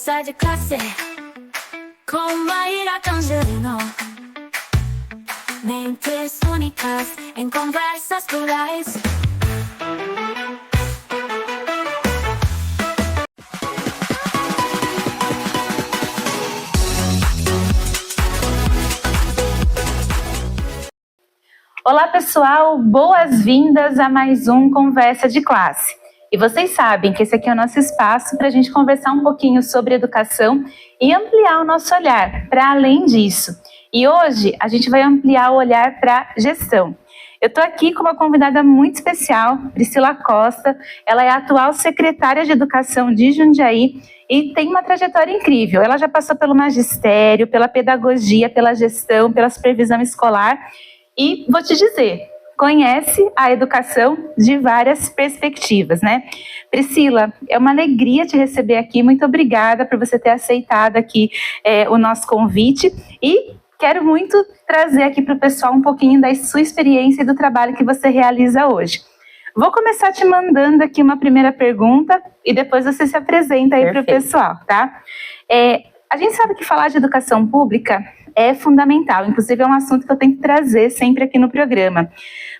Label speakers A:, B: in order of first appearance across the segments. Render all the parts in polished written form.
A: Conversa de classe com Maíra Tangerino. Mentes únicas em conversas plurais.
B: Olá pessoal, boas-vindas a mais um Conversa de Classe. E vocês sabem que esse aqui é o nosso espaço para a gente conversar um pouquinho sobre educação e ampliar o nosso olhar para além disso. E hoje a gente vai ampliar o olhar para gestão. Eu estou aqui com uma convidada muito especial, Priscila Costa. Ela é a atual secretária de Educação de Jundiaí e tem uma trajetória incrível. Ela já passou pelo magistério, pela pedagogia, pela gestão, pela supervisão escolar. E vou te dizer, conhece a educação de várias perspectivas, né? Priscila, é uma alegria te receber aqui. Muito obrigada por você ter aceitado aqui o nosso convite. E quero muito trazer aqui para o pessoal um pouquinho da sua experiência e do trabalho que você realiza hoje. Vou começar te mandando aqui uma primeira pergunta e depois você se apresenta aí para o pessoal, tá? A gente sabe que falar de educação pública é fundamental, inclusive é um assunto que eu tenho que trazer sempre aqui no programa.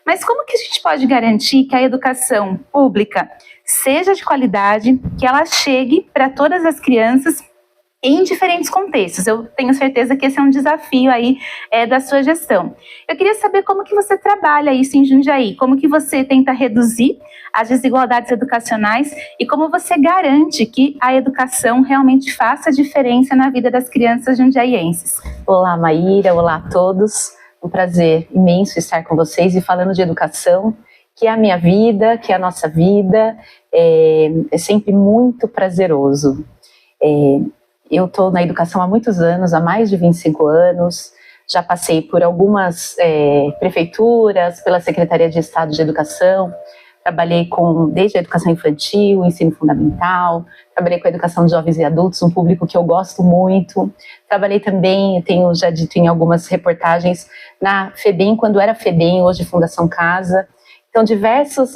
B: Mas como que a gente pode garantir que a educação pública seja de qualidade, que ela chegue para todas as crianças em diferentes contextos? Eu tenho certeza que esse é um desafio aí da sua gestão. Eu queria saber como que você trabalha isso em Jundiaí, como que você tenta reduzir as desigualdades educacionais e como você garante que a educação realmente faça diferença na vida das crianças jundiaienses.
C: Olá, Maíra, olá a todos. Um prazer imenso estar com vocês e falando de educação, que é a minha vida, que é a nossa vida, é sempre muito prazeroso. Eu estou na educação há muitos anos, há mais de 25 anos, já passei por algumas prefeituras, pela Secretaria de Estado de Educação, trabalhei desde a educação infantil, o ensino fundamental, trabalhei com a educação de jovens e adultos, um público que eu gosto muito. Trabalhei também, tenho já dito em algumas reportagens, na FEBEM, quando era FEBEM, hoje Fundação Casa. Então, diversos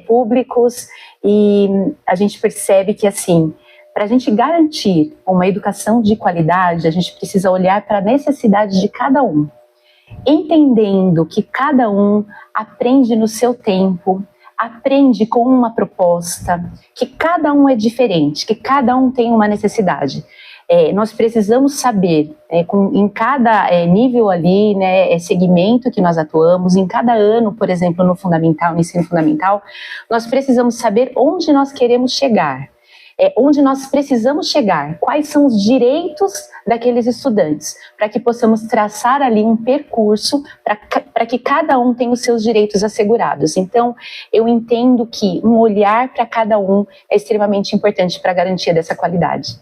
C: públicos, e a gente percebe que, assim, para a gente garantir uma educação de qualidade, a gente precisa olhar para a necessidade de cada um, entendendo que cada um aprende no seu tempo, aprende com uma proposta, que cada um é diferente, que cada um tem uma necessidade. Nós precisamos saber, em cada nível ali, segmento que nós atuamos, em cada ano, por exemplo, no fundamental, no ensino fundamental, nós precisamos saber onde nós queremos chegar. Onde nós precisamos chegar, quais são os direitos daqueles estudantes, para que possamos traçar ali um percurso para que cada um tenha os seus direitos assegurados. Então, eu entendo que um olhar para cada um é extremamente importante para a garantia dessa qualidade.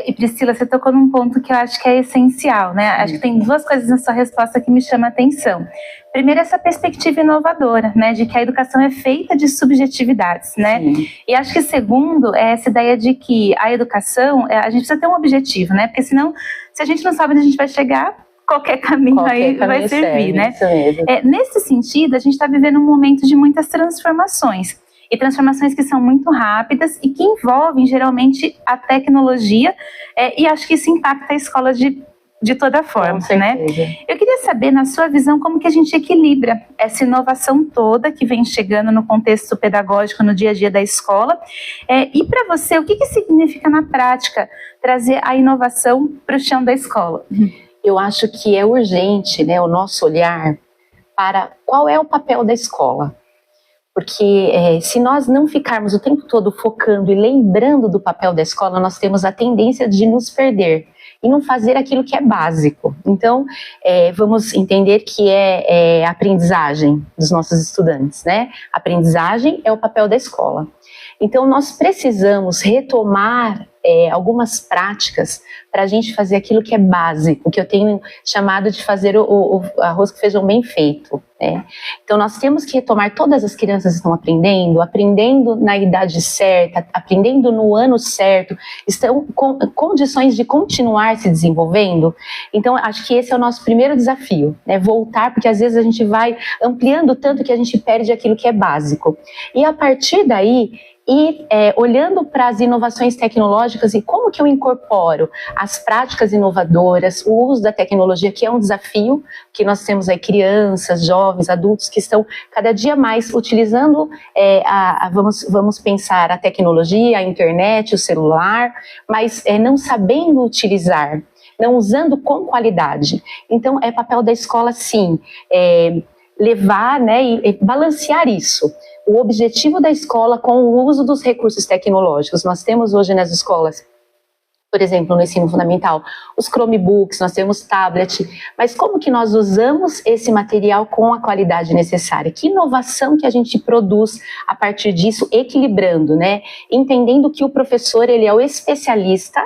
B: E Priscila, você tocou num ponto que eu acho que é essencial, né? Acho que tem duas coisas na sua resposta que me chamam a atenção. Primeiro, essa perspectiva inovadora, né? De que a educação é feita de subjetividades, né? Sim. E acho que segundo, é essa ideia de que a educação, a gente precisa ter um objetivo, né? Porque senão, se a gente não sabe onde a gente vai chegar, qualquer caminho vai servir, né?
C: Isso mesmo.
B: Nesse sentido, a gente está vivendo um momento de muitas transformações. E transformações que são muito rápidas e que envolvem, geralmente, a tecnologia, e acho que isso impacta a escola de toda forma, né? Eu queria saber, na sua visão, como que a gente equilibra essa inovação toda que vem chegando no contexto pedagógico, no dia a dia da escola, e para você, o que significa, na prática, trazer a inovação para o chão da escola?
C: Eu acho que é urgente, o nosso olhar para qual é o papel da escola. Porque se nós não ficarmos o tempo todo focando e lembrando do papel da escola, nós temos a tendência de nos perder e não fazer aquilo que é básico. Então, vamos entender que é a aprendizagem dos nossos estudantes, né? A aprendizagem é o papel da escola. Então, nós precisamos retomar algumas práticas para a gente fazer aquilo que é básico, que eu tenho chamado de fazer o arroz com feijão bem feito. Então, nós temos que retomar, todas as crianças estão aprendendo na idade certa, aprendendo no ano certo, estão com condições de continuar se desenvolvendo. Então, acho que esse é o nosso primeiro desafio, voltar, porque às vezes a gente vai ampliando tanto que a gente perde aquilo que é básico. E a partir daí, E olhando para as inovações tecnológicas e como que eu incorporo as práticas inovadoras, o uso da tecnologia, que é um desafio, que nós temos aí crianças, jovens, adultos que estão cada dia mais utilizando, vamos pensar a tecnologia, a internet, o celular, mas não sabendo utilizar, não usando com qualidade. Então é papel da escola, sim, levar, né, e balancear isso. O objetivo da escola com o uso dos recursos tecnológicos. Nós temos hoje nas escolas, por exemplo, no ensino fundamental, os Chromebooks, nós temos tablet, mas como que nós usamos esse material com a qualidade necessária? Que inovação que a gente produz a partir disso, equilibrando, né? Entendendo que o professor, ele é o especialista,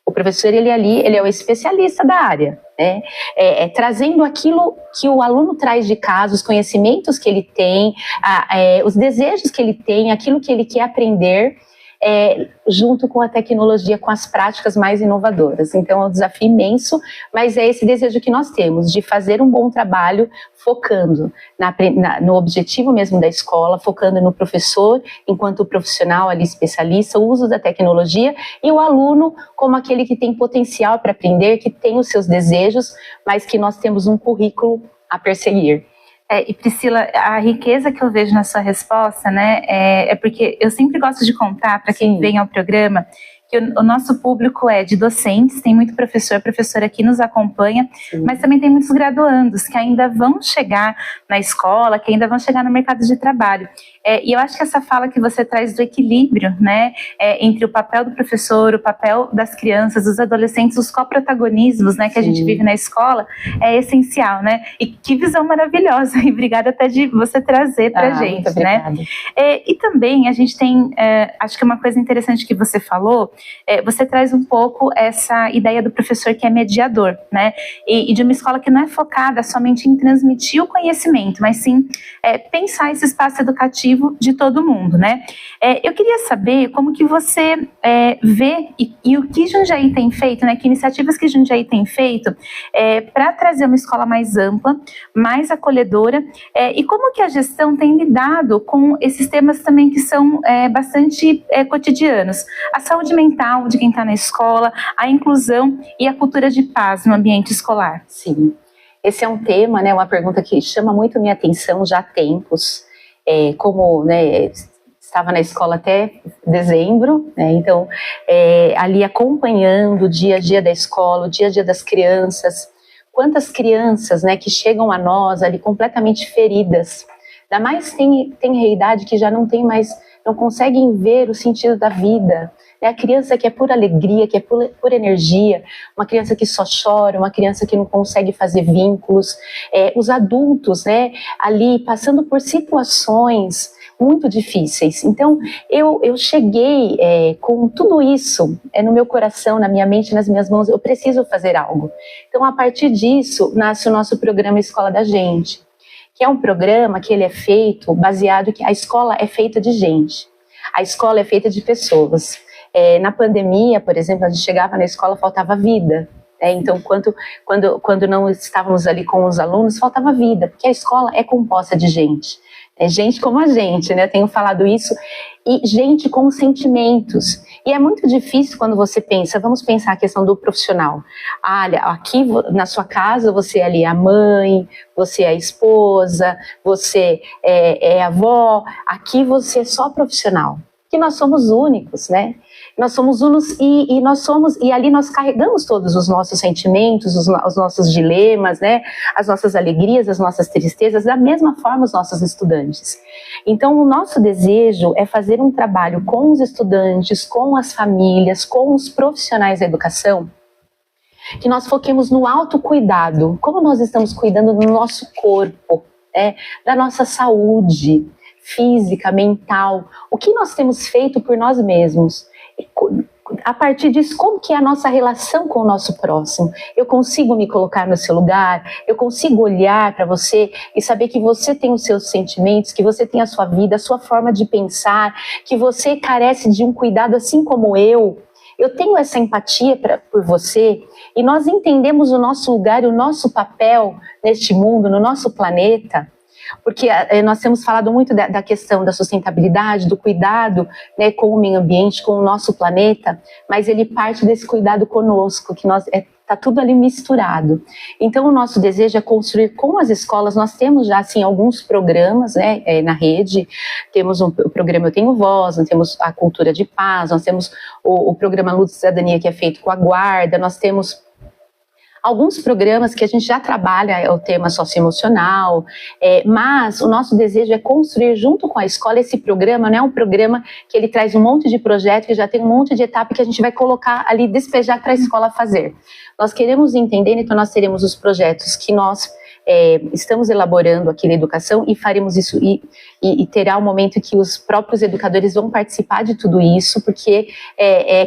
C: o professor, ele é o especialista da área, né? Trazendo aquilo que o aluno traz de casa, os conhecimentos que ele tem, os desejos que ele tem, aquilo que ele quer aprender, junto com a tecnologia, com as práticas mais inovadoras. Então é um desafio imenso, mas é esse desejo que nós temos, de fazer um bom trabalho, focando no objetivo mesmo da escola, focando no professor, enquanto profissional ali especialista, o uso da tecnologia, e o aluno como aquele que tem potencial para aprender, que tem os seus desejos, mas que nós temos um currículo a perseguir.
B: E Priscila, a riqueza que eu vejo na sua resposta, né, é porque eu sempre gosto de contar para quem vem ao programa que o nosso público é de docentes, tem muito professora que nos acompanha, mas também tem muitos graduandos que ainda vão chegar na escola, que ainda vão chegar no mercado de trabalho. E eu acho que essa fala que você traz do equilíbrio, né, entre o papel do professor, o papel das crianças, dos adolescentes, os coprotagonismos, né, que a gente vive na escola, é essencial, né? E que visão maravilhosa, e obrigada até de você trazer pra gente, né? E também a gente tem, acho que uma coisa interessante que você falou, você traz um pouco essa ideia do professor que é mediador, né? E de uma escola que não é focada somente em transmitir o conhecimento, mas sim pensar esse espaço educativo de todo mundo, né? Eu queria saber como que você vê e o que Jundiaí tem feito, né? Que iniciativas que Jundiaí tem feito para trazer uma escola mais ampla, mais acolhedora, e como que a gestão tem lidado com esses temas também que são bastante cotidianos. A saúde mental de quem está na escola, a inclusão e a cultura de paz no ambiente escolar.
C: Sim, esse é um tema, né? Uma pergunta que chama muito minha atenção já há tempos. Como, né, estava na escola até dezembro, né, então ali acompanhando o dia a dia da escola, o dia a dia das crianças, quantas crianças, né, que chegam a nós ali completamente feridas, ainda mais tem idade que já não conseguem ver o sentido da vida, né, a criança que é pura alegria, que é pura energia, uma criança que só chora, uma criança que não consegue fazer vínculos, os adultos, né, ali passando por situações muito difíceis. Então eu cheguei com tudo isso no meu coração, na minha mente, nas minhas mãos. Eu preciso fazer algo. Então a partir disso nasce o nosso programa Escola da Gente, que é um programa que ele é feito baseado que a escola é feita de gente, a escola é feita de pessoas. Na pandemia, por exemplo, a gente chegava na escola, faltava vida. Então, quando não estávamos ali com os alunos, faltava vida, porque a escola é composta de gente. Gente como a gente, né? Tenho falado isso, e gente com sentimentos. E é muito difícil quando você pensa, vamos pensar a questão do profissional. Olha, aqui na sua casa você ali é a mãe, você é a esposa, você é a avó, aqui você é só profissional. Que nós somos únicos, né? Nós somos unos e ali nós carregamos todos os nossos sentimentos, os nossos dilemas, né? As nossas alegrias, as nossas tristezas, da mesma forma os nossos estudantes. Então o nosso desejo é fazer um trabalho com os estudantes, com as famílias, com os profissionais da educação, que nós foquemos no autocuidado, como nós estamos cuidando do nosso corpo, da nossa saúde física, mental, o que nós temos feito por nós mesmos. A partir disso, como que é a nossa relação com o nosso próximo? Eu consigo me colocar no seu lugar? Eu consigo olhar para você e saber que você tem os seus sentimentos, que você tem a sua vida, a sua forma de pensar, que você carece de um cuidado assim como eu? Eu tenho essa empatia por você, e nós entendemos o nosso lugar e o nosso papel neste mundo, no nosso planeta. Porque nós temos falado muito da questão da sustentabilidade, do cuidado, né, com o meio ambiente, com o nosso planeta, mas ele parte desse cuidado conosco, que está tudo ali misturado. Então, o nosso desejo é construir com as escolas. Nós temos já, assim, alguns programas, né, na rede. Temos o programa Eu Tenho Voz, nós temos a Cultura de Paz, nós temos o programa Luz de Cidadania, que é feito com a Guarda, nós temos alguns programas que a gente já trabalha o tema socioemocional, mas o nosso desejo é construir junto com a escola esse programa. Não é um programa que ele traz um monte de projeto, que já tem um monte de etapa que a gente vai colocar ali, despejar para a escola fazer. Nós queremos entender, então nós teremos os projetos que nós estamos elaborando aqui na educação e faremos isso, e terá um momento que os próprios educadores vão participar de tudo isso, porque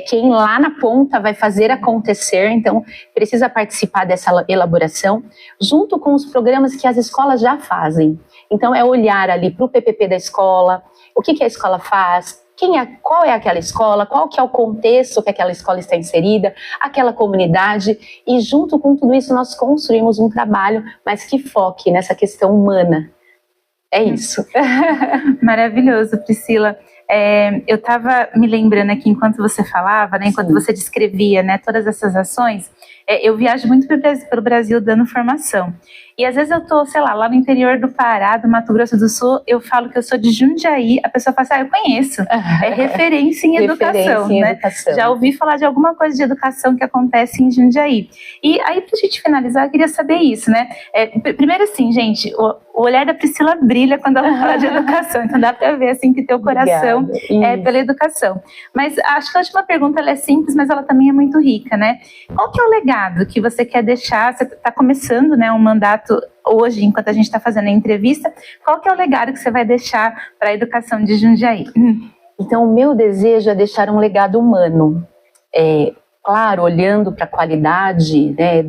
C: quem lá na ponta vai fazer acontecer, então precisa participar dessa elaboração, junto com os programas que as escolas já fazem. Então é olhar ali para o PPP da escola, o que a escola faz, qual é aquela escola, qual que é o contexto que aquela escola está inserida, aquela comunidade, e junto com tudo isso nós construímos um trabalho, mas que foque nessa questão humana. É isso.
B: Maravilhoso, Priscila. Eu estava me lembrando aqui, enquanto você falava, né, enquanto você descrevia, né, todas essas ações, eu viajo muito pelo Brasil dando formação. E às vezes eu tô, sei lá no interior do Pará, do Mato Grosso do Sul, eu falo que eu sou de Jundiaí, a pessoa fala assim, eu conheço. É referência em educação, né? Educação. Já ouvi falar de alguma coisa de educação que acontece em Jundiaí. E aí, pra gente finalizar, eu queria saber isso, né? Primeiro assim, gente, o olhar da Priscila brilha quando ela fala de educação, então dá pra ver assim que teu coração é pela educação. Mas acho que a última pergunta ela é simples, mas ela também é muito rica, né? Qual que é o legado que você quer deixar? Você tá começando, né, um mandato hoje, enquanto a gente está fazendo a entrevista, qual que é o legado que você vai deixar para a educação de Jundiaí?
C: Então, o meu desejo é deixar um legado humano. Claro, olhando para a qualidade, né,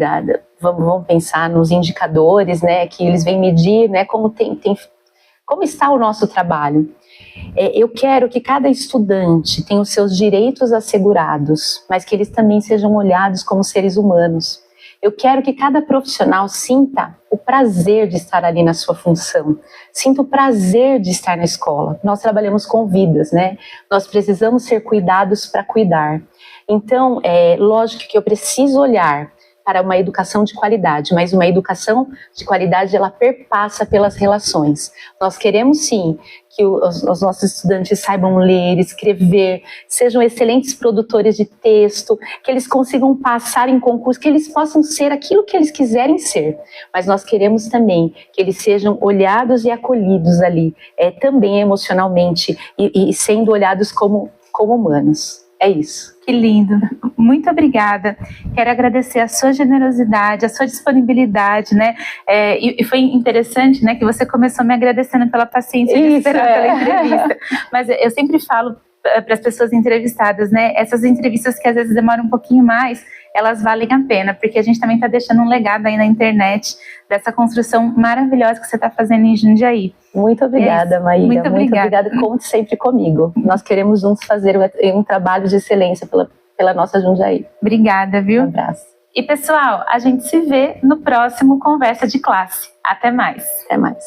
C: vamos pensar nos indicadores, né, que eles vêm medir, né, como está o nosso trabalho. Eu quero que cada estudante tenha os seus direitos assegurados, mas que eles também sejam olhados como seres humanos. Eu quero que cada profissional sinta o prazer de estar ali na sua função, sinta o prazer de estar na escola. Nós trabalhamos com vidas, né? Nós precisamos ser cuidados para cuidar. Então, lógico que eu preciso olhar para uma educação de qualidade, mas uma educação de qualidade, ela perpassa pelas relações. Nós queremos sim que os nossos estudantes saibam ler, escrever, sejam excelentes produtores de texto, que eles consigam passar em concurso, que eles possam ser aquilo que eles quiserem ser, mas nós queremos também que eles sejam olhados e acolhidos ali, também emocionalmente, e sendo olhados como humanos. É isso.
B: Que lindo. Muito obrigada. Quero agradecer a sua generosidade, a sua disponibilidade, né? E foi interessante, né, que você começou me agradecendo pela paciência de esperar pela entrevista. Mas eu sempre falo para as pessoas entrevistadas, né? Essas entrevistas que às vezes demoram um pouquinho mais, elas valem a pena, porque a gente também está deixando um legado aí na internet dessa construção maravilhosa que você está fazendo em Jundiaí.
C: Muito obrigada, Maíra. Muito obrigada. Conte sempre comigo. Nós queremos juntos fazer um trabalho de excelência pela nossa Jundiaí.
B: Obrigada, viu?
C: Um abraço.
B: E pessoal, a gente se vê no próximo Conversa de Classe. Até mais.
C: Até mais.